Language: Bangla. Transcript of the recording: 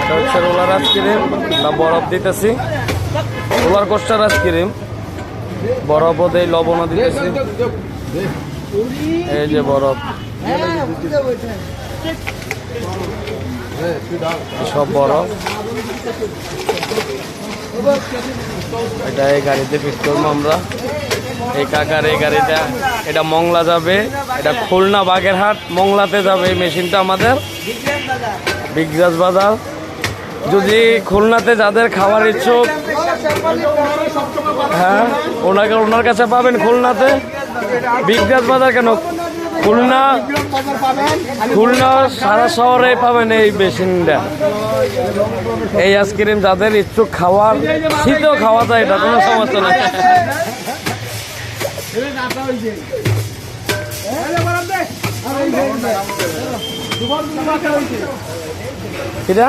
এটা হচ্ছে রোলার আইসক্রিম, না বরফ দিতেছি। রোলার কোস্টার আইসক্রিম, বরফও দেই, লবণও দিতেছি। এই যে বরফ, সব বরফ। এটা এই গাড়িতে ফিট করবো আমরা। এই কাকার এই গাড়িটা, এটা মংলা যাবে, এটা খুলনা বাগেরহাট মংলাতে যাবে এই মেশিনটা আমাদের, বিগরাজ বাজার। যদি খুলনাতে যাদের খাওয়ার ইচ্ছুক, হ্যাঁ ওনার কাছে পাবেন খুলনাতে। বিগরাজ বাজার কেন, খুলনা সারা শহরে পাবেন এই মেশিনটা। এই আইসক্রিম যাদের ইচ্ছুক খাওয়ার, শীতেও খাওয়া যায়, এটা কোনো সমস্যা নেই। কিরা